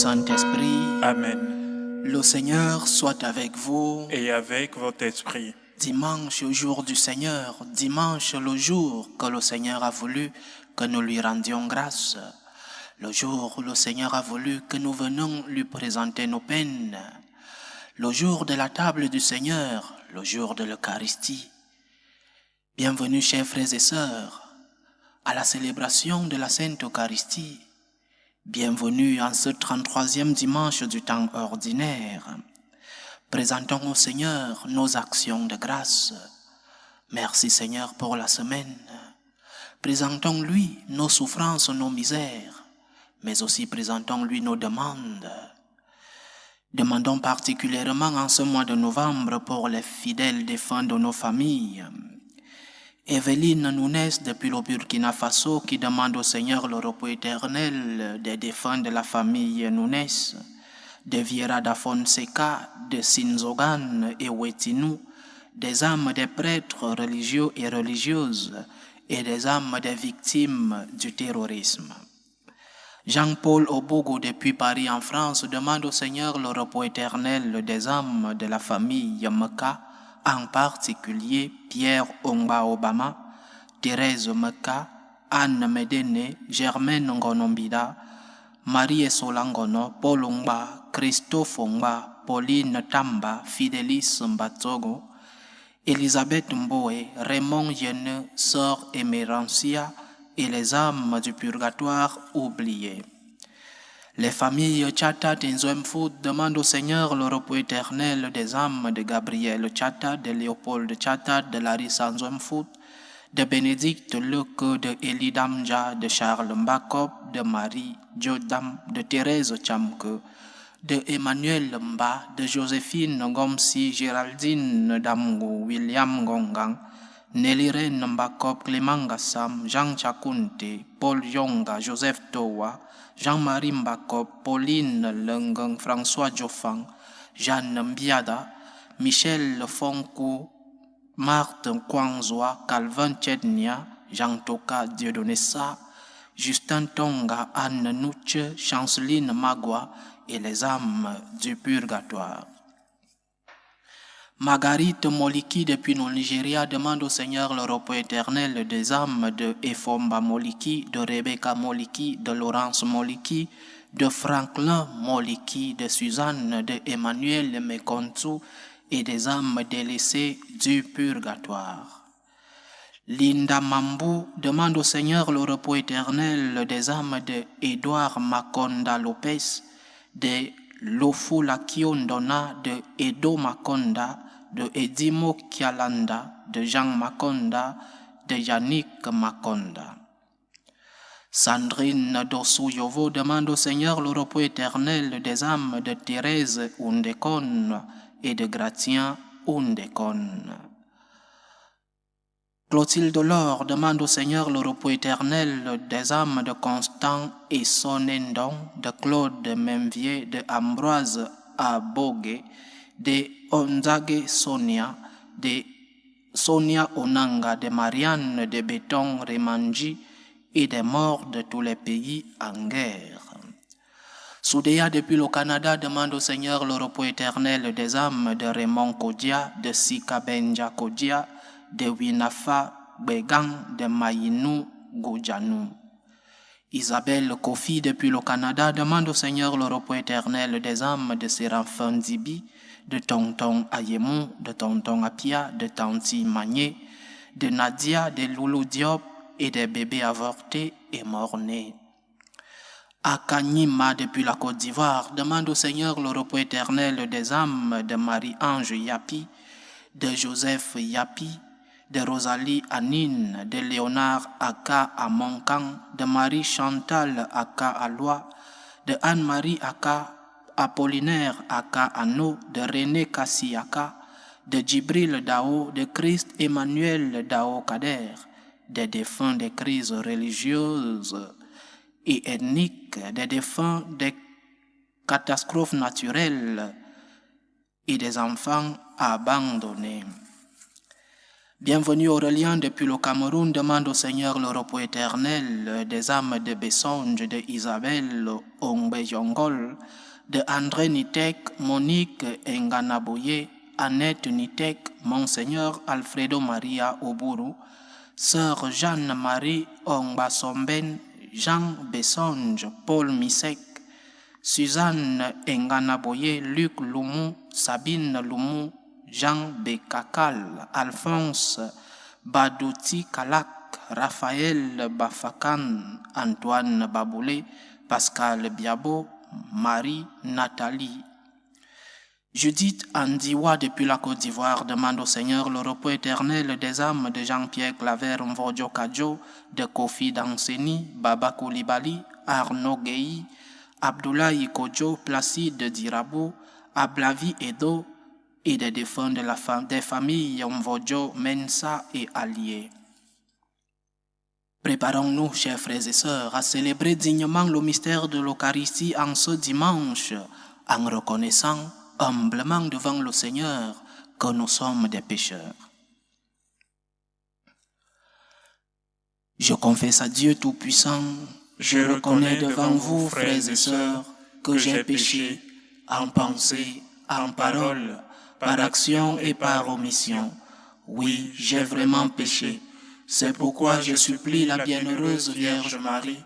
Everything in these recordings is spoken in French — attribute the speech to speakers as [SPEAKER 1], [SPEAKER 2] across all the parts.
[SPEAKER 1] Saint-Esprit.
[SPEAKER 2] Amen.
[SPEAKER 1] Le Seigneur soit avec vous.
[SPEAKER 2] Et avec votre esprit.
[SPEAKER 1] Dimanche, jour du Seigneur. Dimanche, le jour que le Seigneur a voulu que nous lui rendions grâce. Le jour où le Seigneur a voulu que nous venions lui présenter nos peines. Le jour de la table du Seigneur, le jour de l'Eucharistie. Bienvenue, chers frères et sœurs, à la célébration de la Sainte Eucharistie. Bienvenue en ce 33e dimanche du temps ordinaire. Présentons au Seigneur nos actions de grâce. Merci Seigneur pour la semaine. Présentons-lui nos souffrances, nos misères, mais aussi présentons-lui nos demandes. Demandons particulièrement en ce mois de novembre pour les fidèles défunts de nos familles. Evelyne Nunes depuis le Burkina Faso qui demande au Seigneur le repos éternel des défunts de la famille Nunes, de Vieira da Fonseca, de Sinzogan et Wetinu, des âmes des prêtres religieux et religieuses et des âmes des victimes du terrorisme. Jean-Paul Obogo depuis Paris en France demande au Seigneur le repos éternel des âmes de la famille Meka, en particulier Pierre Ongba Obama, Thérèse Meka, Anne Medene, Germaine Ngonombida, Marie Solangono, Paul Ongba, Christophe Ongba, Pauline Tamba, Fidelis Mbatogo, Elisabeth Mboé, Raymond Yene, Sœur Emérancia et les âmes du purgatoire oubliées. Les familles Tchata Tinzouemfout demandent au Seigneur le repos éternel des âmes de Gabriel Tchata, de Léopold Tchata, de Larissa Nzouemfout, de Bénédicte Leke, de Elie Damja, de Charles Mbakop, de Marie Djodam, de Thérèse Tchamke, de Emmanuel Mba, de Joséphine Ngomsi, Géraldine Damgo, William Ngongang, Nelirène Mbakop, Clément Gassam, Jean Chakunte, Paul Yonga, Joseph Towa, Jean-Marie Mbakop, Pauline Lengang, François Diofang, Jeanne Mbiada, Michel Fonkou, Marthe Kwangzoa, Calvin Tchednia, Jean Toka Dieudonessa, Justin Tonga, Anne Nouche, Chanceline Magua et les âmes du purgatoire. Marguerite Moliki depuis le Nigeria demande au Seigneur le repos éternel des âmes de Efomba Moliki, de Rebecca Moliki, de Laurence Moliki, de Franklin Moliki, de Suzanne, de Emmanuel Mekontu et des âmes délaissées du purgatoire. Linda Mambu demande au Seigneur le repos éternel des âmes de Edouard Makonda Lopez, de Lofula Kiondona, de Edo Makonda, de Edimo Kialanda, de Jean Makonda, de Yannick Makonda. Sandrine Dossou-Yovo demande au Seigneur le repos éternel des âmes de Thérèse Undekon et de Gratien Undekon. Clotilde Laure demande au Seigneur le repos éternel des âmes de Constant et Sonendon, de Claude Memvier, de Ambroise Abogue, de Onzage Sonia, de Sonia Onanga, de Marianne de Béton Remanji et des morts de tous les pays en guerre. Soudéa depuis le Canada demande au Seigneur le repos éternel des âmes de Raymond Kodia, de Sika Benja Kodia, de Winafa Begang, de Maïnou Goudjanou. Isabelle Kofi depuis le Canada demande au Seigneur le repos éternel des âmes de Séraphin Zibi, de Tonton Ayemou, de Tonton Apia, de Tanti Magné, de Nadia, de Loulou Diop et des bébés avortés et morts-nés. Akanyima depuis la Côte d'Ivoire demande au Seigneur le repos éternel des âmes de Marie-Ange Yapi, de Joseph Yapi, de Rosalie Anine, de Léonard Aka à Moncan, de Marie Chantal Aka à Lois, de Anne-Marie Aka, Apollinaire Aka à No, de René Kassi Aka, de Djibril Dao, de Christ Emmanuel Dao Kader, des défunts des crises religieuses et ethniques, des défunts des catastrophes naturelles et des enfants abandonnés. Bienvenue Aurélien depuis le Cameroun, demande au Seigneur le repos éternel des âmes de Bessonge, de Isabelle Ongbejongol, de André Nitek, Monique Nganaboye, Annette Nitek, Monseigneur Alfredo Maria Oburu, Sœur Jeanne-Marie Ongbasomben, Jean Bessonge, Paul Misek, Suzanne Nganaboye, Luc Loumou, Sabine Loumou, Jean Bekakal, Alphonse Badouti Kalak, Raphaël Bafakan, Antoine Baboulé, Pascal Biabo, Marie Nathalie. Judith Andiwa depuis la Côte d'Ivoire demande au Seigneur le repos éternel des âmes de Jean-Pierre Claver Mvodjo Kadjo, de Kofi Danseni, Baba Koulibaly, Arnaud Gueye, Abdoulaye Kodjo, Placide Dirabo, Ablavi Edo et des défunts des familles Mvodjo, Mensa et Alliés. Préparons-nous, chers frères et sœurs, à célébrer dignement le mystère de l'Eucharistie en ce dimanche, en reconnaissant humblement devant le Seigneur que nous sommes des pécheurs. Je confesse à Dieu Tout-Puissant, je reconnais devant vous, frères et sœurs, que j'ai péché en pensée, en parole, par action et par omission. Oui, j'ai vraiment péché. C'est pourquoi je supplie la bienheureuse Vierge Marie,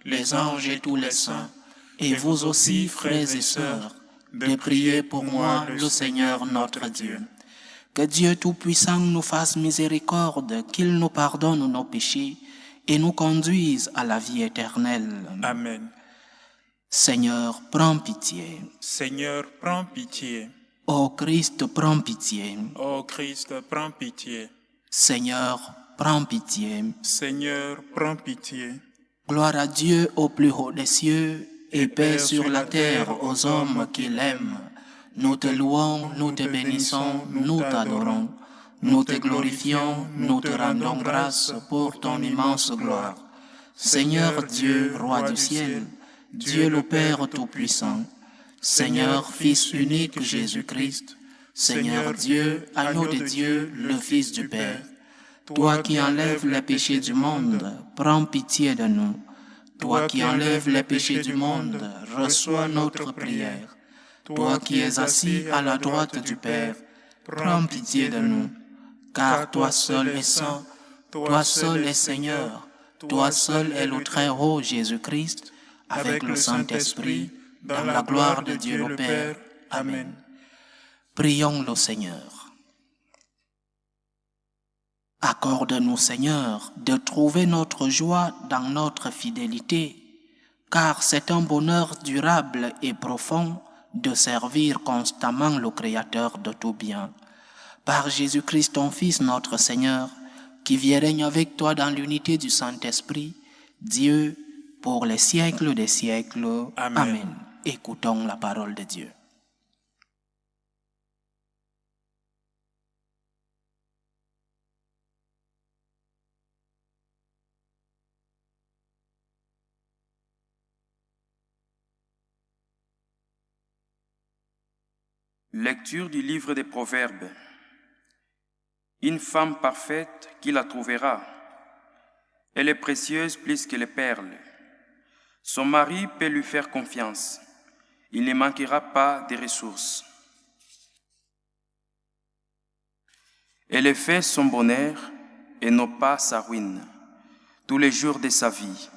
[SPEAKER 1] les anges et tous les saints, et vous aussi, frères et sœurs, de prier pour moi, le Seigneur notre Dieu. Que Dieu Tout-Puissant nous fasse miséricorde, qu'il nous pardonne nos péchés et nous conduise à la vie éternelle.
[SPEAKER 2] Amen.
[SPEAKER 1] Seigneur, prends pitié.
[SPEAKER 2] Seigneur, prends pitié.
[SPEAKER 1] Ô Christ, prends pitié.
[SPEAKER 2] Ô Christ, prends pitié.
[SPEAKER 1] Seigneur, prends pitié.
[SPEAKER 2] Seigneur, prends pitié.
[SPEAKER 1] Gloire à Dieu au plus haut des cieux et paix sur la terre aux hommes qui l'aiment. Nous te louons, nous te bénissons, nous t'adorons. Nous te glorifions, nous te rendons grâce pour ton immense gloire. Seigneur Dieu, roi du ciel, Dieu le Père Tout-Puissant, Seigneur Fils unique Jésus-Christ, Seigneur Dieu, agneau de Dieu, le Fils du Père, toi qui enlèves les péchés du monde, prends pitié de nous. Toi qui enlèves les péchés du monde, reçois notre prière. Toi qui es assis à la droite du Père, prends pitié de nous. Car toi seul es saint, toi seul es Seigneur, toi seul es le Très-Haut Jésus-Christ, avec le Saint-Esprit, dans la gloire de Dieu le Père. Amen. Prions le Seigneur. Accorde-nous, Seigneur, de trouver notre joie dans notre fidélité, car c'est un bonheur durable et profond de servir constamment le Créateur de tout bien. Par Jésus-Christ, ton Fils, notre Seigneur, qui vit et règne avec toi dans l'unité du Saint-Esprit, Dieu, pour les siècles des siècles.
[SPEAKER 2] Amen.
[SPEAKER 1] Amen. Écoutons la parole de Dieu.
[SPEAKER 3] Lecture du livre des Proverbes. Une femme parfaite, qui la trouvera? Elle est précieuse plus que les perles. Son mari peut lui faire confiance. Il ne manquera pas de ressources. Elle fait son bonheur et non pas sa ruine, tous les jours de sa vie.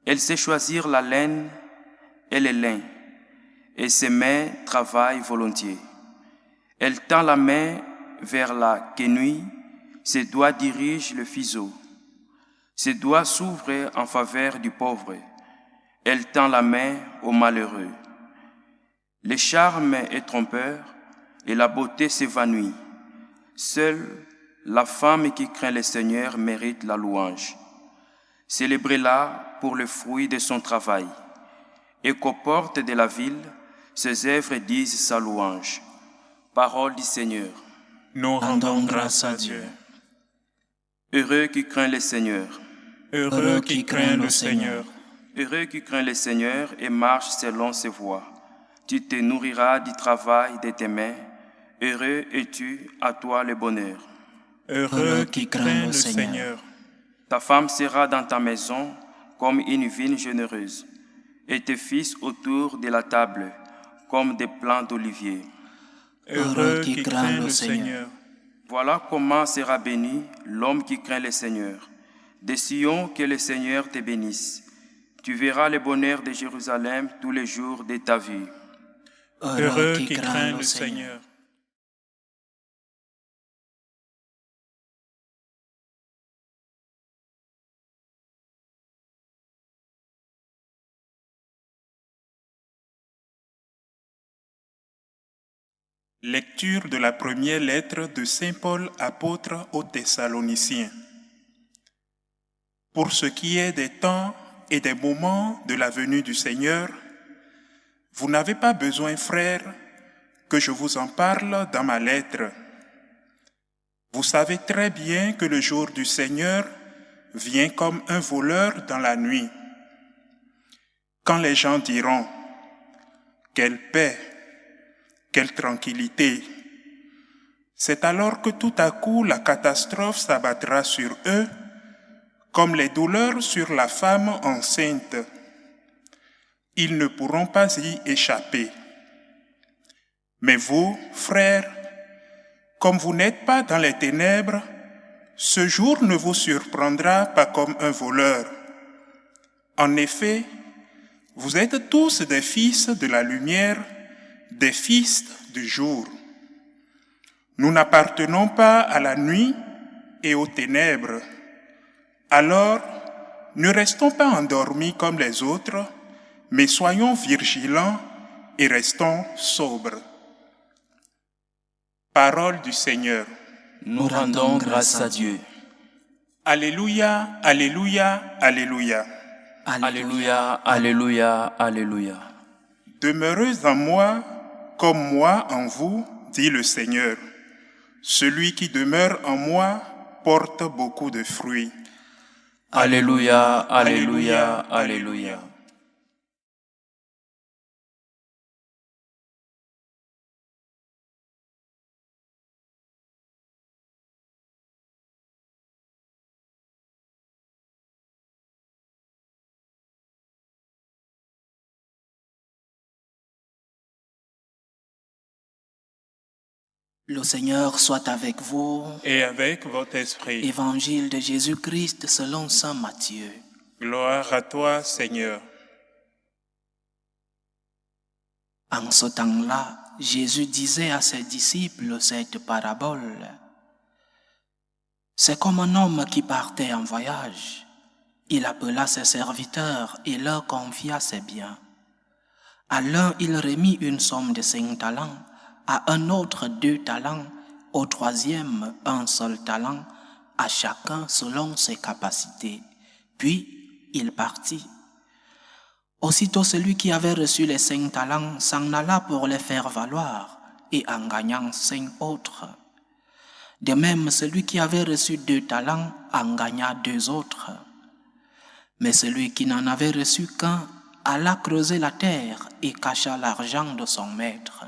[SPEAKER 3] Elle sait choisir la laine et le lin, et ses mains travaillent volontiers. Elle tend la main vers la quenouille, ses doigts dirigent le fuseau. Ses doigts s'ouvrent en faveur du pauvre. Elle tend la main au malheureux. Le charme est trompeur et la beauté s'évanouit. Seule la femme qui craint le Seigneur mérite la louange. Célébrez-la pour le fruit de son travail, et qu'aux portes de la ville, ses œuvres disent sa louange. Parole du Seigneur.
[SPEAKER 2] Nous rendons grâce à Dieu.
[SPEAKER 3] Heureux qui craint le Seigneur.
[SPEAKER 2] Heureux qui craint le Seigneur.
[SPEAKER 3] Heureux qui craint le Seigneur et marche selon ses voies. Tu te nourriras du travail de tes mains. Heureux es-tu, à toi le bonheur.
[SPEAKER 2] Heureux qui craint le Seigneur.
[SPEAKER 3] Ta femme sera dans ta maison comme une vigne généreuse, et tes fils autour de la table comme des plants d'olivier.
[SPEAKER 2] Heureux qui craint le Seigneur.
[SPEAKER 3] Voilà comment sera béni l'homme qui craint le Seigneur. De Sion, que le Seigneur te bénisse. Tu verras le bonheur de Jérusalem tous les jours de ta vie.
[SPEAKER 2] Heureux qui craint le Seigneur. Lecture de la première lettre de Saint Paul apôtre aux Thessaloniciens. Pour ce qui est des temps et des moments de la venue du Seigneur, vous n'avez pas besoin, frères, que je vous en parle dans ma lettre. Vous savez très bien que le jour du Seigneur vient comme un voleur dans la nuit. Quand les gens diront « Quelle paix !» Quelle tranquillité! C'est alors que tout à coup la catastrophe s'abattra sur eux, comme les douleurs sur la femme enceinte. Ils ne pourront pas y échapper. Mais vous, frères, comme vous n'êtes pas dans les ténèbres, ce jour ne vous surprendra pas comme un voleur. En effet, vous êtes tous des fils de la lumière, des fils du jour. Nous n'appartenons pas à la nuit et aux ténèbres. Alors, ne restons pas endormis comme les autres, mais soyons vigilants et restons sobres. Parole du Seigneur.
[SPEAKER 3] Nous rendons grâce à Dieu.
[SPEAKER 2] Alléluia, alléluia, alléluia.
[SPEAKER 3] Alléluia, alléluia, alléluia.
[SPEAKER 2] Demeurez en moi comme moi en vous, dit le Seigneur. Celui qui demeure en moi porte beaucoup de fruits.
[SPEAKER 3] Alléluia, alléluia, alléluia.
[SPEAKER 1] Le Seigneur soit avec vous.
[SPEAKER 2] Et avec votre esprit.
[SPEAKER 1] Évangile de Jésus-Christ selon saint Matthieu.
[SPEAKER 2] Gloire à toi, Seigneur.
[SPEAKER 1] En ce temps-là, Jésus disait à ses disciples cette parabole. C'est comme un homme qui partait en voyage. Il appela ses serviteurs et leur confia ses biens. À l'un, il remit une somme de 5 talents, à un autre 2 talents, au troisième 1 seul talent, à chacun selon ses capacités. Puis il partit. Aussitôt celui qui avait reçu les 5 talents s'en alla pour les faire valoir, et en gagnant 5 autres. De même, celui qui avait reçu 2 talents en gagna 2 autres. Mais celui qui n'en avait reçu qu'un alla creuser la terre et cacha l'argent de son maître.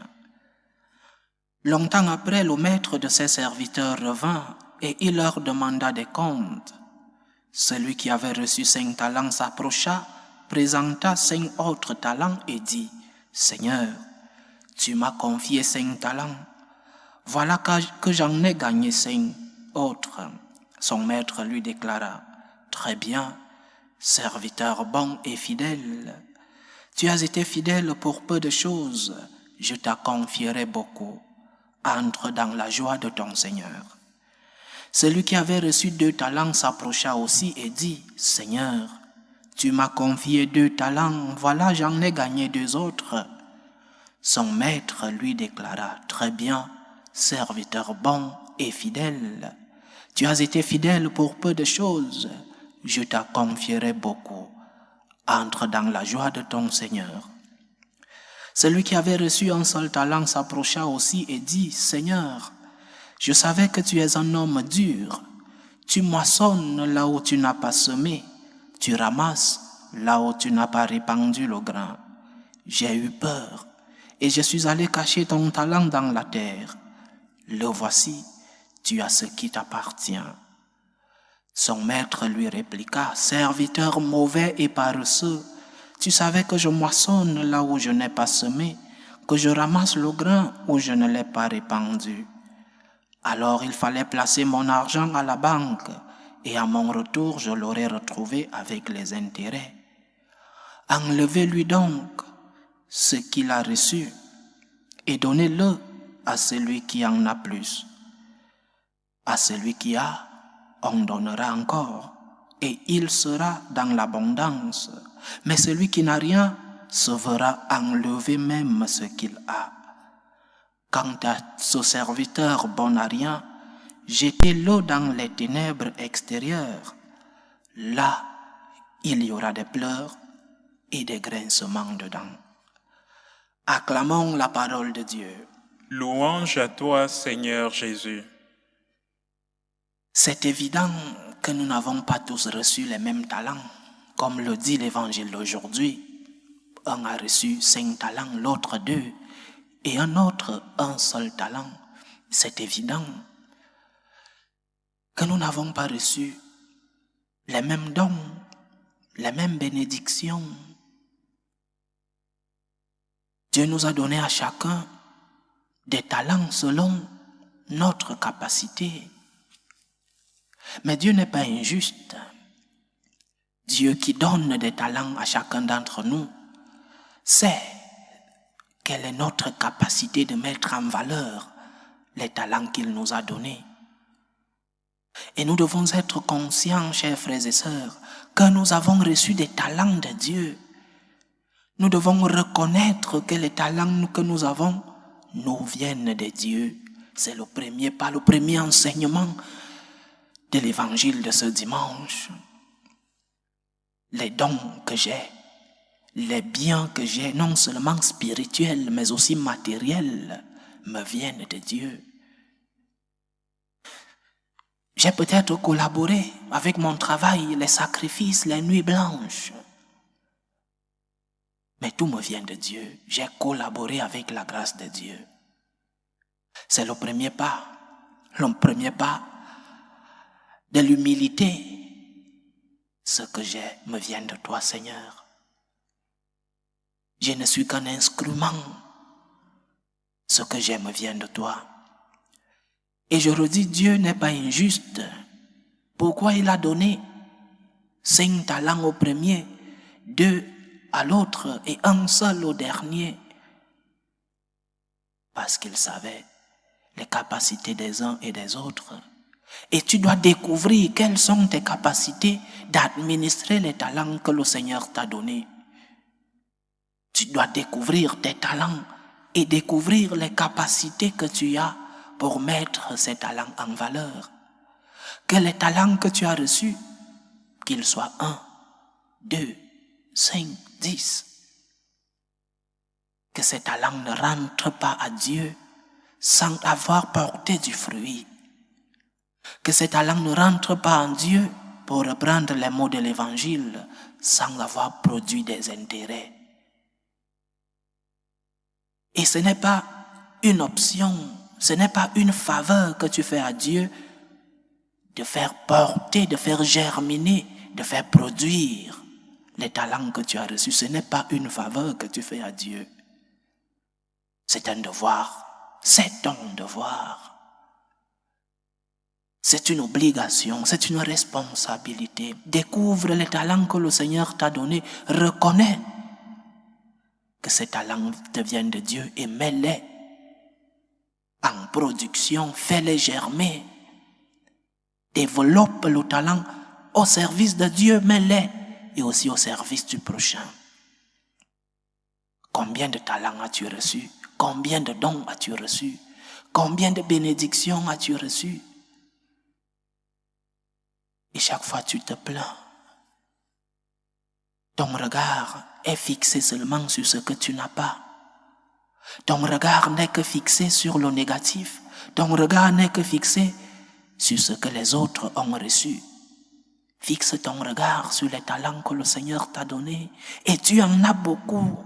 [SPEAKER 1] Longtemps après, le maître de ses serviteurs revint et il leur demanda des comptes. Celui qui avait reçu 5 talents s'approcha, présenta 5 autres talents et dit, « Seigneur, tu m'as confié 5 talents. Voilà que j'en ai gagné 5 autres. » Son maître lui déclara, « Très bien, serviteur bon et fidèle. Tu as été fidèle pour peu de choses, je t'en confierai beaucoup. Entre dans la joie de ton Seigneur. » Celui qui avait reçu 2 talents s'approcha aussi et dit, « Seigneur, tu m'as confié 2 talents, voilà j'en ai gagné 2 autres. » Son maître lui déclara, « Très bien, serviteur bon et fidèle. Tu as été fidèle pour peu de choses, je t'en confierai beaucoup. Entre dans la joie de ton Seigneur. » Celui qui avait reçu 1 seul talent s'approcha aussi et dit, « Seigneur, je savais que tu es un homme dur. Tu moissonnes là où tu n'as pas semé, tu ramasses là où tu n'as pas répandu le grain. J'ai eu peur et je suis allé cacher ton talent dans la terre. Le voici, tu as ce qui t'appartient. Son maître lui répliqua, « Serviteur mauvais et paresseux, tu savais que je moissonne là où je n'ai pas semé, que je ramasse le grain où je ne l'ai pas répandu. Alors il fallait placer mon argent à la banque, et à mon retour je l'aurais retrouvé avec les intérêts. Enlevez-lui donc ce qu'il a reçu, et donnez-le à celui qui en a plus. À celui qui a, on donnera encore, et il sera dans l'abondance. Mais celui qui n'a rien se verra enlever même ce qu'il a. Quant à ce serviteur bon à rien, jetez-le dans les ténèbres extérieures. Là, il y aura des pleurs et des grincements de dents. » Acclamons la parole de Dieu.
[SPEAKER 2] Louange à toi, Seigneur Jésus.
[SPEAKER 1] C'est évident que nous n'avons pas tous reçu les mêmes talents. Comme le dit l'Évangile d'aujourd'hui, un a reçu 5 talents, l'autre 2, et un autre un seul talent. C'est évident que nous n'avons pas reçu les mêmes dons, les mêmes bénédictions. Dieu nous a donné à chacun des talents selon notre capacité. Mais Dieu n'est pas injuste. Dieu qui donne des talents à chacun d'entre nous sait quelle est notre capacité de mettre en valeur les talents qu'il nous a donnés. Et nous devons être conscients, chers frères et sœurs, que nous avons reçu des talents de Dieu. Nous devons reconnaître que les talents que nous avons nous viennent de Dieu. C'est le premier pas, le premier enseignement de l'évangile de ce dimanche. Les dons que j'ai, les biens que j'ai, non seulement spirituels, mais aussi matériels, me viennent de Dieu. J'ai peut-être collaboré avec mon travail, les sacrifices, les nuits blanches. Mais tout me vient de Dieu. J'ai collaboré avec la grâce de Dieu. C'est le premier pas de l'humilité. Ce que j'ai me vient de toi, Seigneur. Je ne suis qu'un instrument. Ce que j'ai me vient de toi. Et je redis, Dieu n'est pas injuste. Pourquoi il a donné 5 talents au premier, 2 à l'autre et 1 seul au dernier? Parce qu'il savait les capacités des uns et des autres. Et tu dois découvrir quelles sont tes capacités d'administrer les talents que le Seigneur t'a donnés. Tu dois découvrir tes talents et découvrir les capacités que tu as pour mettre ces talents en valeur. Que les talents que tu as reçus, qu'ils soient 1, 2, 5, 10, que ces talents ne rentrent pas à Dieu sans avoir porté du fruit. Que ces talents ne rentrent pas en Dieu, pour reprendre les mots de l'Évangile, sans avoir produit des intérêts. Et ce n'est pas une option, ce n'est pas une faveur que tu fais à Dieu de faire porter, de faire germiner, de faire produire les talents que tu as reçus. Ce n'est pas une faveur que tu fais à Dieu. C'est un devoir, c'est ton devoir. C'est une obligation, c'est une responsabilité. Découvre les talents que le Seigneur t'a donnés. Reconnais que ces talents te viennent de Dieu et mets-les en production, fais-les germer. Développe le talent au service de Dieu, mets-les et aussi au service du prochain. Combien de talents as-tu reçu? Combien de dons as-tu reçu? Combien de bénédictions as-tu reçu? Et chaque fois tu te plains. Ton regard est fixé seulement sur ce que tu n'as pas. Ton regard n'est que fixé sur le négatif. Ton regard n'est que fixé sur ce que les autres ont reçu. Fixe ton regard sur les talents que le Seigneur t'a donnés. Et tu en as beaucoup.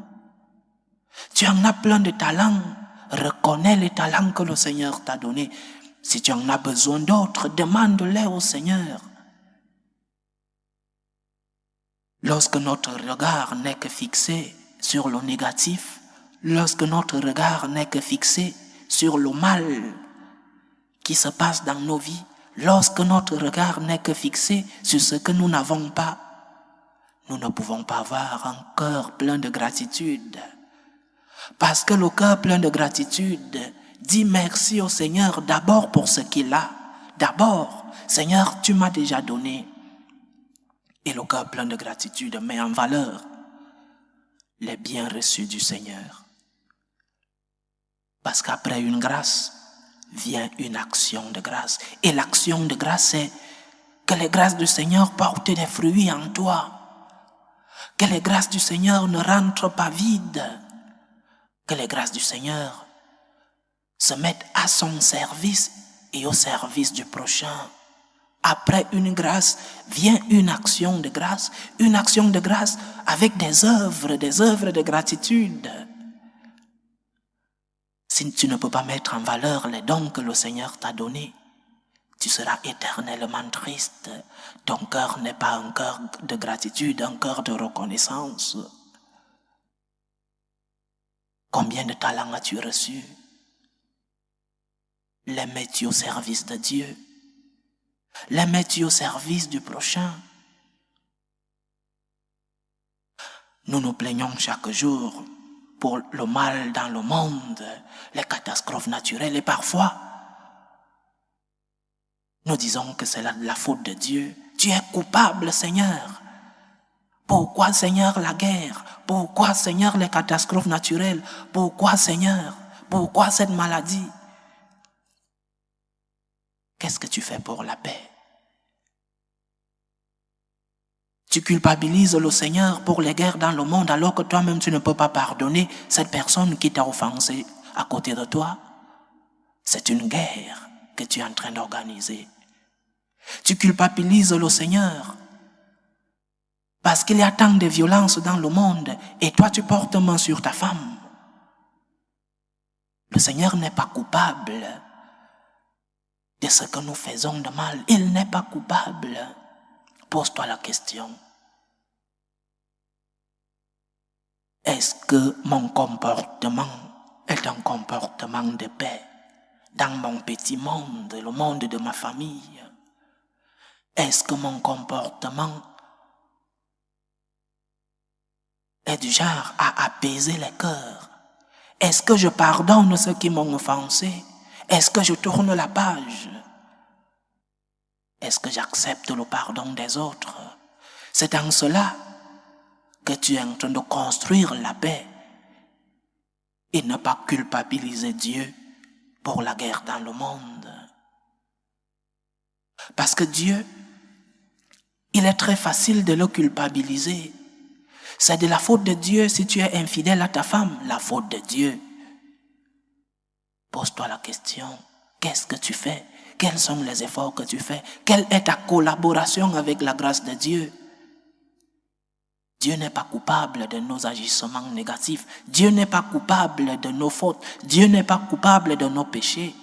[SPEAKER 1] Tu en as plein de talents. Reconnais les talents que le Seigneur t'a donnés. Si tu en as besoin d'autres, demande-les au Seigneur. Lorsque notre regard n'est que fixé sur le négatif, lorsque notre regard n'est que fixé sur le mal qui se passe dans nos vies, lorsque notre regard n'est que fixé sur ce que nous n'avons pas, nous ne pouvons pas avoir un cœur plein de gratitude. Parce que le cœur plein de gratitude dit merci au Seigneur d'abord pour ce qu'il a. D'abord, Seigneur, tu m'as déjà donné. Et le cœur plein de gratitude met en valeur les biens reçus du Seigneur. Parce qu'après une grâce, vient une action de grâce. Et l'action de grâce, c'est que les grâces du Seigneur portent des fruits en toi. Que les grâces du Seigneur ne rentrent pas vides. Que les grâces du Seigneur se mettent à son service et au service du prochain. Après une grâce, vient une action de grâce avec des œuvres de gratitude. Si tu ne peux pas mettre en valeur les dons que le Seigneur t'a donnés, tu seras éternellement triste. Ton cœur n'est pas un cœur de gratitude, un cœur de reconnaissance. Combien de talents as-tu reçu? Les mets-tu au service de Dieu? Les mets-tu au service du prochain? Nous nous plaignons chaque jour pour le mal dans le monde, les catastrophes naturelles, et parfois, nous disons que c'est la faute de Dieu. Tu es coupable, Seigneur. Pourquoi, Seigneur, la guerre? Pourquoi, Seigneur, les catastrophes naturelles? Pourquoi, Seigneur? Pourquoi cette maladie? Qu'est-ce que tu fais pour la paix? Tu culpabilises le Seigneur pour les guerres dans le monde alors que toi-même tu ne peux pas pardonner cette personne qui t'a offensé à côté de toi. C'est une guerre que tu es en train d'organiser. Tu culpabilises le Seigneur parce qu'il y a tant de violence dans le monde et toi tu portes main sur ta femme. Le Seigneur n'est pas coupable de ce que nous faisons de mal. Il n'est pas coupable. Pose-toi la question. Est-ce que mon comportement est un comportement de paix dans mon petit monde, le monde de ma famille? Est-ce que mon comportement est du genre à apaiser les cœurs? Est-ce que je pardonne ceux qui m'ont offensé? Est-ce que je tourne la page? Est-ce que j'accepte le pardon des autres? C'est en cela que tu es en train de construire la paix et ne pas culpabiliser Dieu pour la guerre dans le monde. Parce que Dieu, il est très facile de le culpabiliser. C'est de la faute de Dieu si tu es infidèle à ta femme, la faute de Dieu. Pose-toi la question, qu'est-ce que tu fais? Quels sont les efforts que tu fais? Quelle est ta collaboration avec la grâce de Dieu? Dieu n'est pas coupable de nos agissements négatifs. Dieu n'est pas coupable de nos fautes. Dieu n'est pas coupable de nos péchés.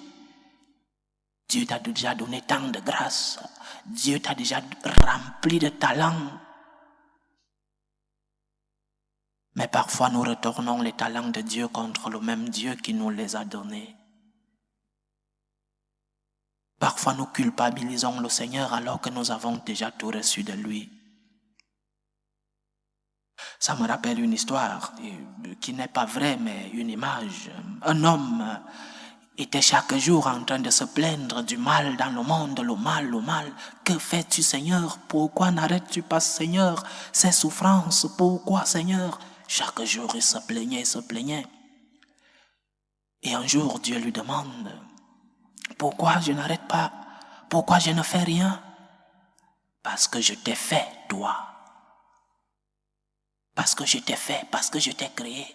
[SPEAKER 1] Dieu t'a déjà donné tant de grâce. Dieu t'a déjà rempli de talents. Mais parfois nous retournons les talents de Dieu contre le même Dieu qui nous les a donnés. Parfois nous culpabilisons le Seigneur alors que nous avons déjà tout reçu de lui. Ça me rappelle une histoire qui n'est pas vraie mais une image. Un homme était chaque jour en train de se plaindre du mal dans le monde, le mal. Que fais-tu, Seigneur? Pourquoi n'arrêtes-tu pas, Seigneur, ces souffrances? Pourquoi, Seigneur? Chaque jour il se plaignait. Et un jour Dieu lui demande: pourquoi je n'arrête pas? Pourquoi je ne fais rien? Parce que je t'ai fait, toi. Parce que je t'ai fait, parce que je t'ai créé.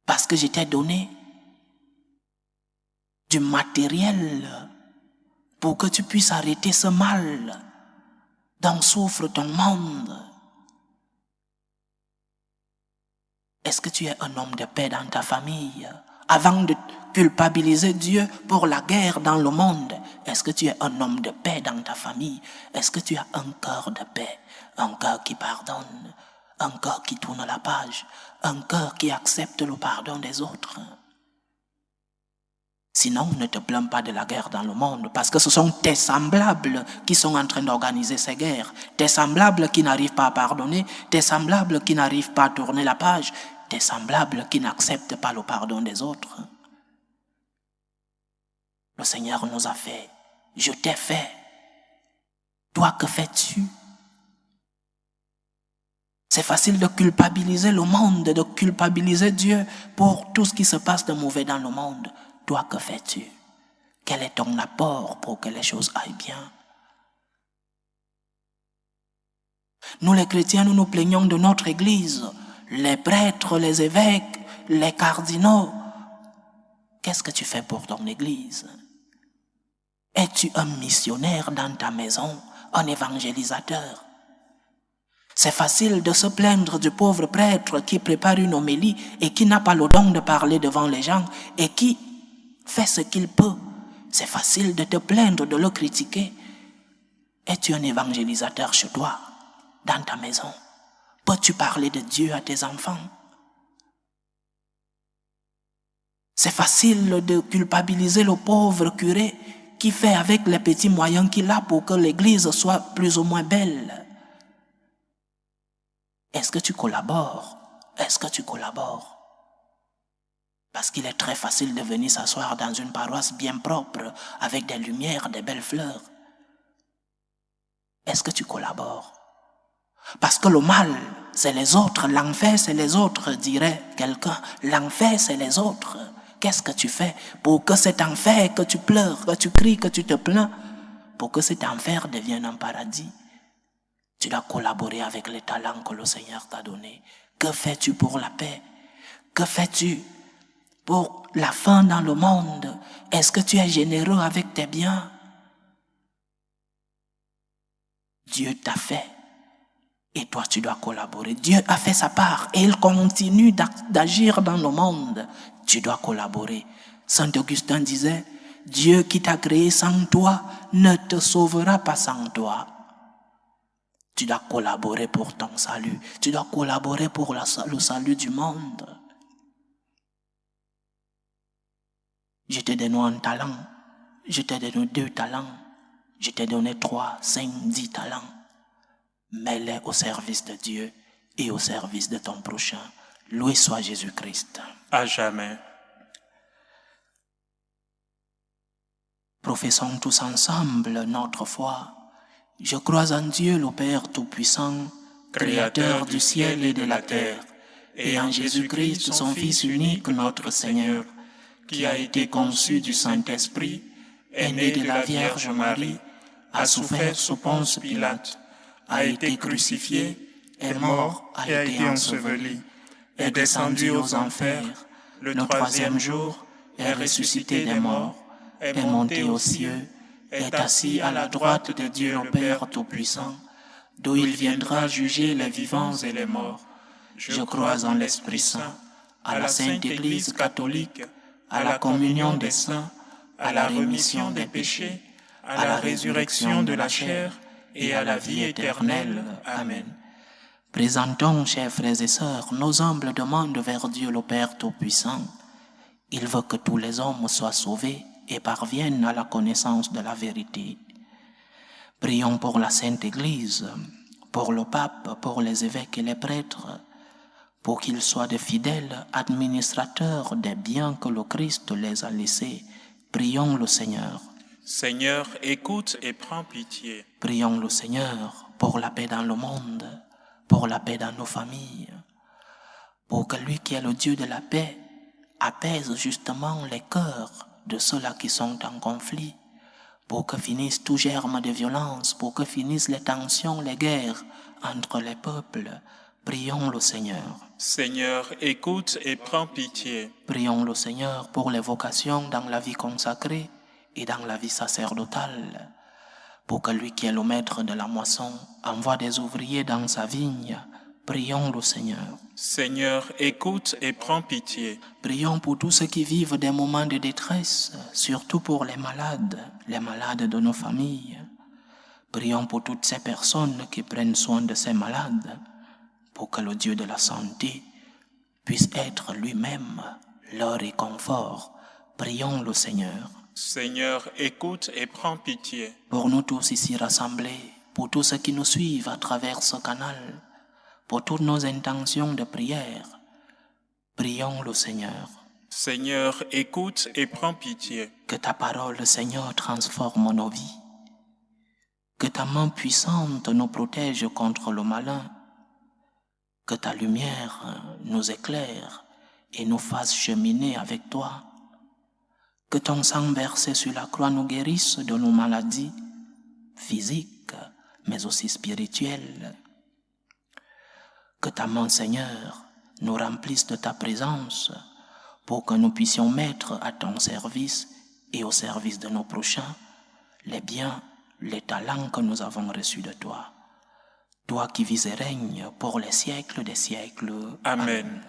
[SPEAKER 1] Parce que je t'ai donné du matériel pour que tu puisses arrêter ce mal dont souffre ton monde. Est-ce que tu es un homme de paix dans ta famille? avant de culpabiliser Dieu pour la guerre dans le monde. Est-ce que tu es un homme de paix dans ta famille? Est-ce que tu as un cœur de paix, un cœur qui pardonne, un cœur qui tourne la page, un cœur qui accepte le pardon des autres? Sinon, ne te plains pas de la guerre dans le monde, parce que ce sont tes semblables qui sont en train d'organiser ces guerres, tes semblables qui n'arrivent pas à pardonner, tes semblables qui n'arrivent pas à tourner la page, tes semblables qui n'acceptent pas le pardon des autres. Le Seigneur nous a fait, je t'ai fait. Toi, que fais-tu? C'est facile de culpabiliser le monde, de culpabiliser Dieu pour tout ce qui se passe de mauvais dans le monde. Toi, que fais-tu? Quel est ton apport pour que les choses aillent bien? Nous les chrétiens, nous nous plaignons de notre Église, les prêtres, les évêques, les cardinaux. Qu'est-ce que tu fais pour ton Église? Es-tu un missionnaire dans ta maison, un évangélisateur? C'est facile de se plaindre du pauvre prêtre qui prépare une homélie et qui n'a pas le don de parler devant les gens et qui fait ce qu'il peut. C'est facile de te plaindre, de le critiquer. Es-tu un évangélisateur chez toi, dans ta maison? Peux-tu parler de Dieu à tes enfants? C'est facile de culpabiliser le pauvre curé qui fait avec les petits moyens qu'il a pour que l'église soit plus ou moins belle. Est-ce que tu collabores? Est-ce que tu collabores? Parce qu'il est très facile de venir s'asseoir dans une paroisse bien propre, avec des lumières, des belles fleurs. Est-ce que tu collabores? Parce que le mal, c'est les autres. L'enfer, c'est les autres, dirait quelqu'un. L'enfer, c'est les autres. Qu'est-ce que tu fais pour que cet enfer, que tu pleures, que tu cries, que tu te plains, pour que cet enfer devienne un paradis? Tu dois collaborer avec les talents que le Seigneur t'a donnés. Que fais-tu pour la paix? Que fais-tu pour la fin dans le monde? Est-ce que tu es généreux avec tes biens? Dieu t'a fait et toi tu dois collaborer. Dieu a fait sa part et il continue d'agir dans le monde. Tu dois collaborer. Saint Augustin disait, Dieu qui t'a créé sans toi ne te sauvera pas sans toi. Tu dois collaborer pour ton salut. Tu dois collaborer pour le salut du monde. Je t'ai donné un talent. Je t'ai donné 2 talents. Je t'ai donné 3, 5, 10 talents. Mets-les au service de Dieu et au service de ton prochain. Loué soit Jésus-Christ.
[SPEAKER 2] À jamais.
[SPEAKER 1] Professons tous ensemble notre foi. Je crois en Dieu le Père Tout-Puissant, Créateur du ciel et de la terre, et en Jésus-Christ, son Fils unique, notre Seigneur, qui a été conçu du Saint-Esprit, est né de la Vierge Marie, a souffert sous Ponce Pilate, a été crucifié, est mort, a été enseveli, est descendu aux enfers, le 3e jour est ressuscité des morts, est monté aux cieux, est assis à la droite de Dieu le Père Tout-Puissant, d'où il viendra juger les vivants et les morts. Je crois en l'Esprit Saint, à la Sainte Église catholique, à la communion des saints, à la rémission des péchés, à la résurrection de la chair et à la vie éternelle. Amen. Présentons, chers frères et sœurs, nos humbles demandes vers Dieu le Père Tout-Puissant. Il veut que tous les hommes soient sauvés et parviennent à la connaissance de la vérité. Prions pour la Sainte Église, pour le pape, pour les évêques et les prêtres, pour qu'ils soient de fidèles administrateurs des biens que le Christ les a laissés. Prions le Seigneur.
[SPEAKER 2] Seigneur, écoute et prends pitié.
[SPEAKER 1] Prions le Seigneur pour la paix dans le monde, pour la paix dans nos familles, pour que lui qui est le Dieu de la paix apaise justement les cœurs de ceux-là qui sont en conflit, pour que finisse tout germe de violence, pour que finissent les tensions, les guerres entre les peuples. Prions le Seigneur.
[SPEAKER 2] Seigneur, écoute et prends pitié.
[SPEAKER 1] Prions le Seigneur pour les vocations dans la vie consacrée et dans la vie sacerdotale, pour que lui qui est le maître de la moisson envoie des ouvriers dans sa vigne Prions le Seigneur.
[SPEAKER 2] Seigneur, écoute et prends pitié.
[SPEAKER 1] Prions pour tous ceux qui vivent des moments de détresse, surtout pour les malades de nos familles. Prions pour toutes ces personnes qui prennent soin de ces malades, pour que le Dieu de la santé puisse être lui-même leur réconfort. Prions le Seigneur.
[SPEAKER 2] Seigneur, écoute et prends pitié.
[SPEAKER 1] Pour nous tous ici rassemblés, pour tous ceux qui nous suivent à travers ce canal, pour toutes nos intentions de prière, prions le Seigneur.
[SPEAKER 2] Seigneur, écoute et prends pitié.
[SPEAKER 1] Que ta parole, Seigneur, transforme nos vies. Que ta main puissante nous protège contre le malin. Que ta lumière nous éclaire et nous fasse cheminer avec toi. Que ton sang versé sur la croix nous guérisse de nos maladies physiques, mais aussi spirituelles. Que ta main, Seigneur, nous remplisse de ta présence pour que nous puissions mettre à ton service et au service de nos prochains les biens, les talents que nous avons reçus de toi. Toi qui vis et règnes pour les siècles des siècles.
[SPEAKER 2] Amen.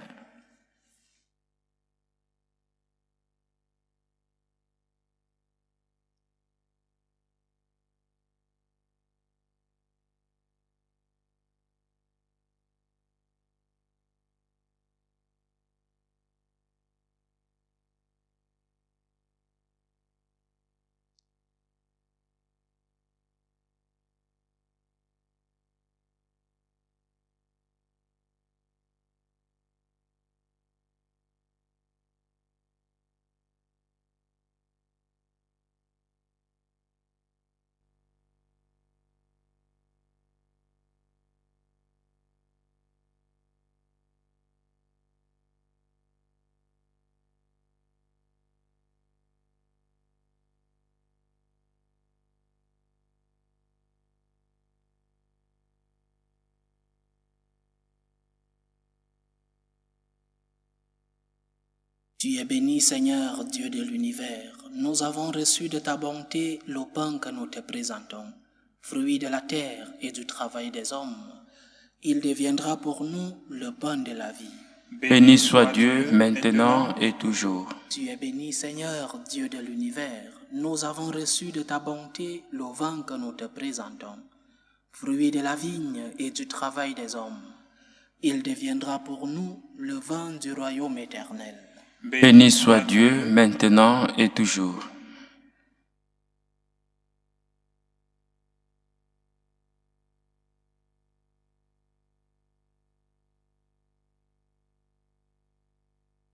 [SPEAKER 1] Tu es béni, Seigneur, Dieu de l'univers. Nous avons reçu de ta bonté le pain que nous te présentons, fruit de la terre et du travail des hommes. Il deviendra pour nous le pain de la vie.
[SPEAKER 3] Béni soit Dieu, maintenant et toujours.
[SPEAKER 1] Tu es béni, Seigneur, Dieu de l'univers. Nous avons reçu de ta bonté le vin que nous te présentons, fruit de la vigne et du travail des hommes. Il deviendra pour nous le vin du royaume éternel.
[SPEAKER 3] Béni soit Dieu, maintenant et toujours.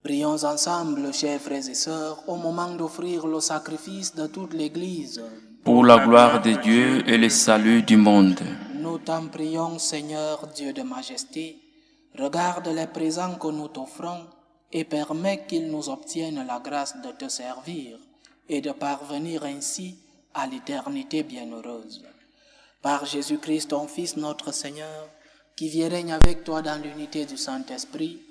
[SPEAKER 1] Prions ensemble, chers frères et sœurs, au moment d'offrir le sacrifice de toute l'Église.
[SPEAKER 3] Pour la gloire de Dieu et le salut du monde.
[SPEAKER 1] Nous t'en prions, Seigneur, Dieu de majesté, regarde les présents que nous t'offrons et permets qu'ils nous obtiennent la grâce de te servir et de parvenir ainsi à l'éternité bienheureuse. Par Jésus-Christ, ton Fils, notre Seigneur, qui vit et règne avec toi dans l'unité du Saint-Esprit,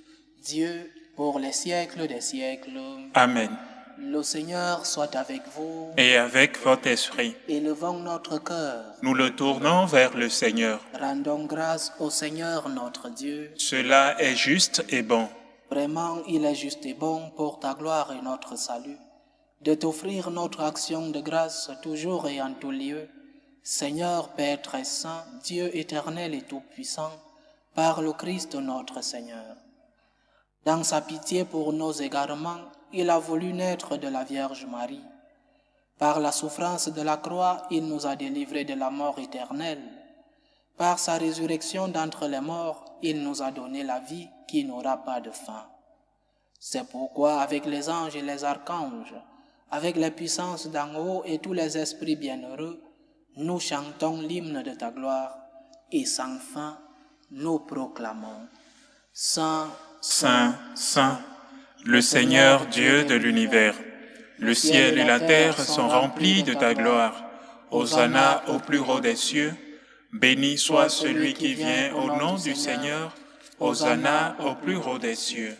[SPEAKER 1] Dieu, pour les siècles des siècles.
[SPEAKER 2] Amen.
[SPEAKER 1] Le Seigneur soit avec vous.
[SPEAKER 2] Et avec votre esprit.
[SPEAKER 1] Élevons notre cœur.
[SPEAKER 2] Nous le tournons vers le Seigneur.
[SPEAKER 1] Rendons grâce au Seigneur notre Dieu.
[SPEAKER 2] Cela est juste et bon.
[SPEAKER 1] Vraiment, il est juste et bon pour ta gloire et notre salut, de t'offrir notre action de grâce toujours et en tout lieu. Seigneur, Père très saint, Dieu éternel et tout-puissant, par le Christ notre Seigneur. Dans sa pitié pour nos égarements, il a voulu naître de la Vierge Marie. Par la souffrance de la croix, il nous a délivrés de la mort éternelle. Par sa résurrection d'entre les morts, il nous a donné la vie qui n'aura pas de fin. C'est pourquoi, avec les anges et les archanges, avec les puissances d'en haut et tous les esprits bienheureux, nous chantons l'hymne de ta gloire, et sans fin, nous proclamons. Saint,
[SPEAKER 2] Saint, Saint, le Seigneur Dieu de l'univers, le ciel et la terre sont remplis de ta gloire. Hosanna au plus haut des cieux. Béni soit celui qui vient au nom du Seigneur. Hosanna au plus haut des cieux.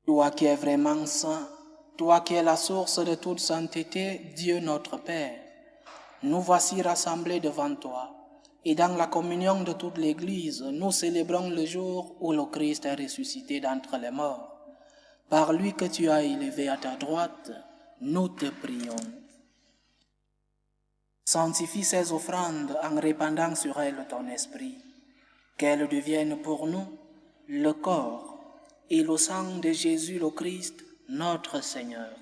[SPEAKER 1] Toi qui es vraiment saint, toi qui es la source de toute sainteté, Dieu notre Père, nous voici rassemblés devant toi, et dans la communion de toute l'Église, nous célébrons le jour où le Christ est ressuscité d'entre les morts. Par lui que tu as élevé à ta droite, nous te prions. Sanctifie ces offrandes en répandant sur elles ton esprit, qu'elles deviennent pour nous le corps et le sang de Jésus le Christ, notre Seigneur.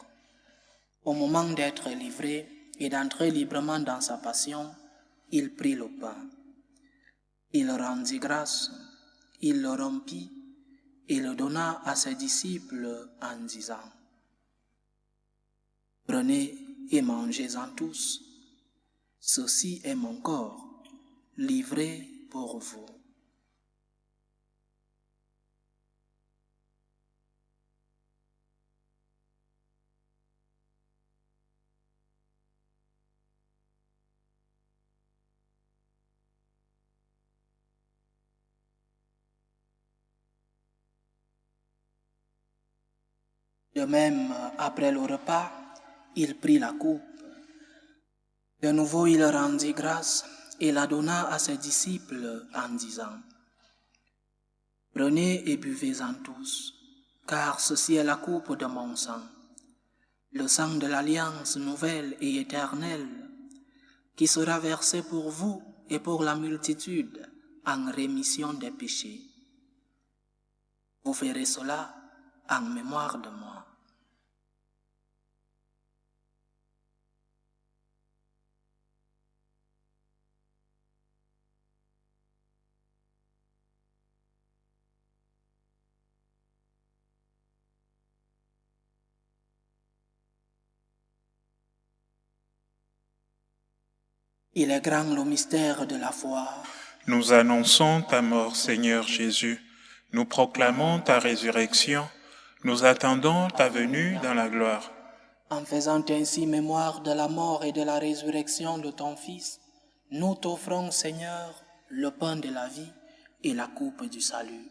[SPEAKER 1] Au moment d'être livré et d'entrer librement dans sa passion, il prit le pain. Il rendit grâce, il le rompit et le donna à ses disciples en disant : « Prenez et mangez-en tous. Ceci est mon corps, livré pour vous. » De même, après le repas, il prit la coupe. De nouveau, il rendit grâce et la donna à ses disciples en disant : « Prenez et buvez-en tous, car ceci est la coupe de mon sang, le sang de l'alliance nouvelle et éternelle, qui sera versé pour vous et pour la multitude en rémission des péchés. Vous ferez cela en mémoire de moi. » Il est grand le mystère de la foi.
[SPEAKER 2] Nous annonçons ta mort, Seigneur Jésus. Nous proclamons ta résurrection. Nous attendons ta venue dans la gloire.
[SPEAKER 1] En faisant ainsi mémoire de la mort et de la résurrection de ton Fils, nous t'offrons, Seigneur, le pain de la vie et la coupe du salut.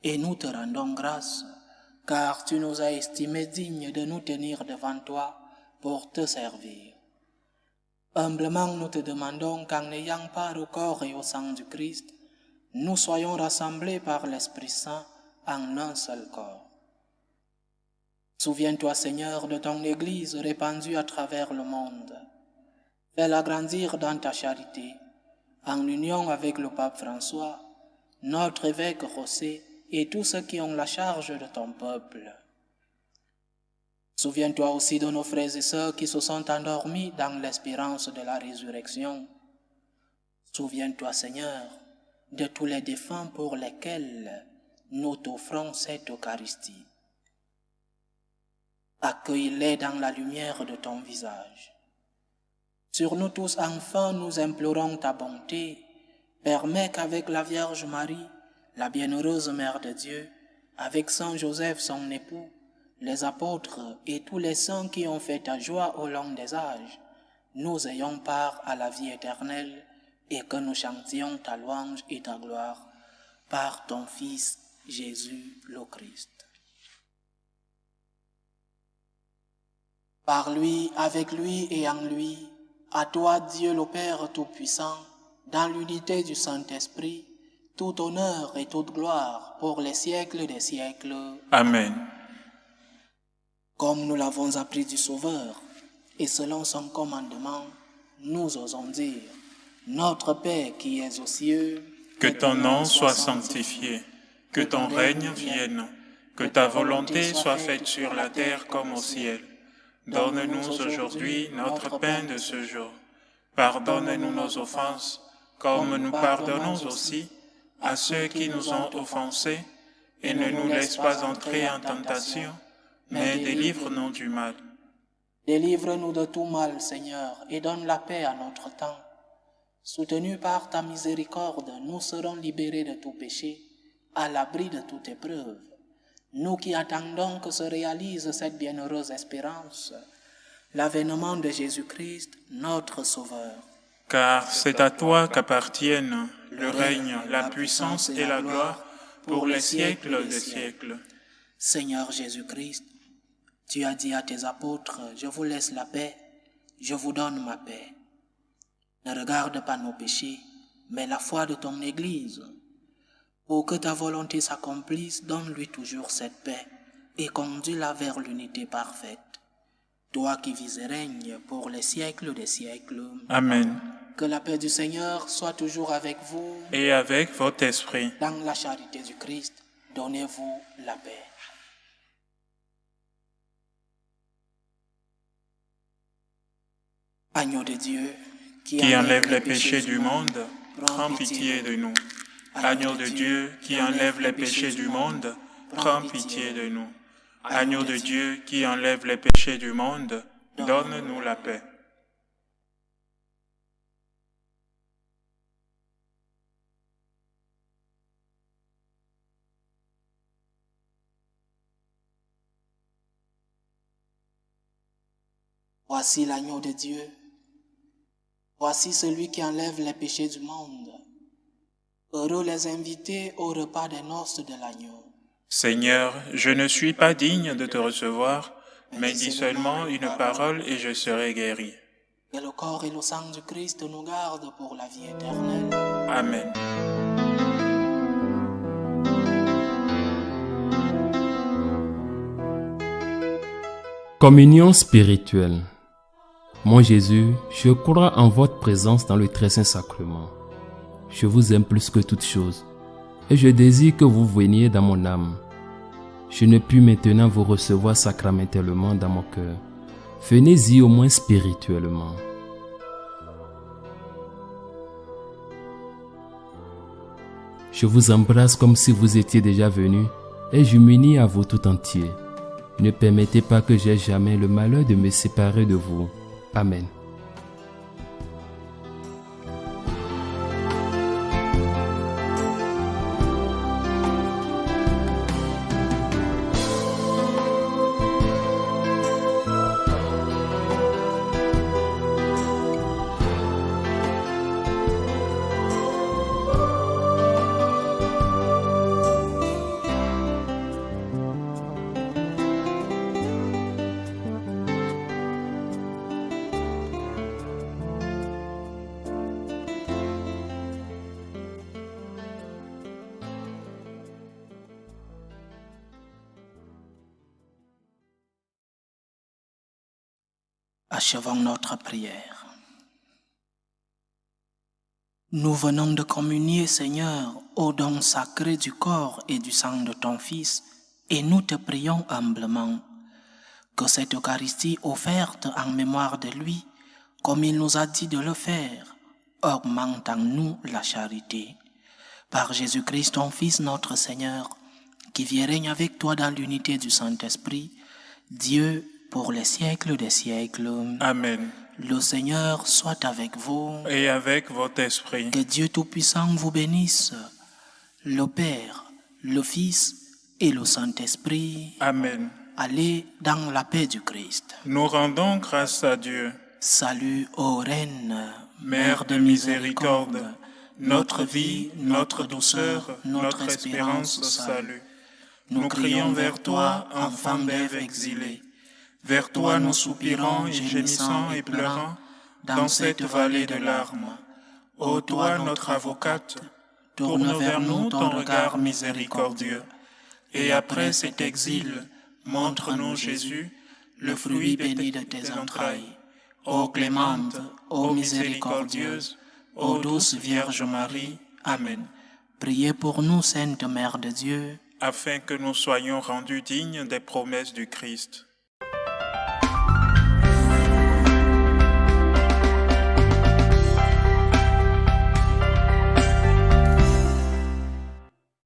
[SPEAKER 1] Et nous te rendons grâce, car tu nous as estimés dignes de nous tenir devant toi pour te servir. Humblement, nous te demandons qu'en n'ayant part au corps et au sang du Christ, nous soyons rassemblés par l'Esprit Saint en un seul corps. Souviens-toi, Seigneur, de ton Église répandue à travers le monde. Fais-la grandir dans ta charité, en union avec le pape François, notre évêque José et tous ceux qui ont la charge de ton peuple. Souviens-toi aussi de nos frères et sœurs qui se sont endormis dans l'espérance de la résurrection. Souviens-toi, Seigneur, de tous les défunts pour lesquels nous t'offrons cette Eucharistie. Accueille-les dans la lumière de ton visage. Sur nous tous, enfin, nous implorons ta bonté. Permets qu'avec la Vierge Marie, la bienheureuse Mère de Dieu, avec Saint Joseph, son époux, les apôtres et tous les saints qui ont fait ta joie au long des âges, nous ayons part à la vie éternelle et que nous chantions ta louange et ta gloire par ton Fils Jésus le Christ. Par lui, avec lui et en lui, à toi Dieu le Père Tout-Puissant, dans l'unité du Saint-Esprit, tout honneur et toute gloire pour les siècles des siècles.
[SPEAKER 2] Amen.
[SPEAKER 1] Comme nous l'avons appris du Sauveur, et selon son commandement, nous osons dire : Notre Père qui es aux cieux,
[SPEAKER 2] que ton nom soit sanctifié, que ton règne vienne, que ta volonté soit faite sur la terre comme au ciel. Donne-nous aujourd'hui notre pain de ce jour. Pardonne-nous nos offenses, comme nous pardonnons aussi à ceux qui nous ont offensés, et ne nous laisse pas entrer en tentation, mais délivre-nous du mal.
[SPEAKER 1] Délivre-nous de tout mal, Seigneur, et donne la paix à notre temps. Soutenus par ta miséricorde, nous serons libérés de tout péché, à l'abri de toute épreuve. Nous qui attendons que se réalise cette bienheureuse espérance, l'avènement de Jésus-Christ, notre Sauveur.
[SPEAKER 2] Car c'est à toi qu'appartiennent le règne, la puissance et la gloire pour les siècles des siècles.
[SPEAKER 1] Seigneur Jésus-Christ, tu as dit à tes apôtres, je vous laisse la paix, je vous donne ma paix. Ne regarde pas nos péchés, mais la foi de ton Église. Pour que ta volonté s'accomplisse, donne-lui toujours cette paix et conduis-la vers l'unité parfaite. Toi qui vis et règnes pour les siècles des siècles.
[SPEAKER 2] Amen.
[SPEAKER 1] Que la paix du Seigneur soit toujours avec vous.
[SPEAKER 2] Et avec votre esprit.
[SPEAKER 1] Dans la charité du Christ, donnez-vous la paix. Agneau de Dieu,
[SPEAKER 2] qui enlève les péchés du monde, prends pitié de nous. Agneau de Dieu, qui enlève les péchés du monde, prends pitié de nous. Agneau de Dieu, qui enlève les péchés du monde, donne-nous la paix.
[SPEAKER 1] Voici l'agneau de Dieu. Voici celui qui enlève les péchés du monde. Heureux les invités au repas des noces de l'agneau.
[SPEAKER 2] Seigneur, je ne suis pas digne de te recevoir, mais dis seulement une parole et je serai guéri.
[SPEAKER 1] Que le corps et le sang du Christ nous gardent pour la vie éternelle.
[SPEAKER 2] Amen.
[SPEAKER 4] Communion spirituelle. Mon Jésus, je crois en votre présence dans le très saint sacrement. Je vous aime plus que toute chose, et je désire que vous veniez dans mon âme. Je ne puis maintenant vous recevoir sacramentellement dans mon cœur. Venez-y au moins spirituellement. Je vous embrasse comme si vous étiez déjà venu, et je m'unis à vous tout entier. Ne permettez pas que j'aie jamais le malheur de me séparer de vous. Amen.
[SPEAKER 1] Achevons notre prière. Nous venons de communier, Seigneur, au don sacré du corps et du sang de ton Fils, et nous te prions humblement que cette Eucharistie offerte en mémoire de lui, comme il nous a dit de le faire, augmente en nous la charité. Par Jésus-Christ, ton Fils, notre Seigneur, qui vit et règne avec toi dans l'unité du Saint-Esprit, Dieu, pour les siècles des siècles.
[SPEAKER 2] Amen.
[SPEAKER 1] Le Seigneur soit avec vous.
[SPEAKER 2] Et avec votre esprit.
[SPEAKER 1] Que Dieu Tout-Puissant vous bénisse, le Père, le Fils et le Saint-Esprit.
[SPEAKER 2] Amen.
[SPEAKER 1] Allez dans la paix du Christ.
[SPEAKER 2] Nous rendons grâce à Dieu.
[SPEAKER 1] Salut, ô Reine,
[SPEAKER 2] Mère de miséricorde, notre vie, notre douceur, notre espérance, salut. Nous crions vers toi, enfant d'Ève exilée. Vers toi nous soupirons et gémissons et pleurons dans cette vallée de larmes. Ô toi, notre avocate, tourne vers nous ton regard miséricordieux. Et après cet exil, montre-nous Jésus, le fruit béni de tes entrailles. Ô clémente, ô miséricordieuse, ô douce Vierge Marie. Amen.
[SPEAKER 1] Priez pour nous, Sainte Mère de Dieu,
[SPEAKER 2] Afin que nous soyons rendus dignes des promesses du Christ.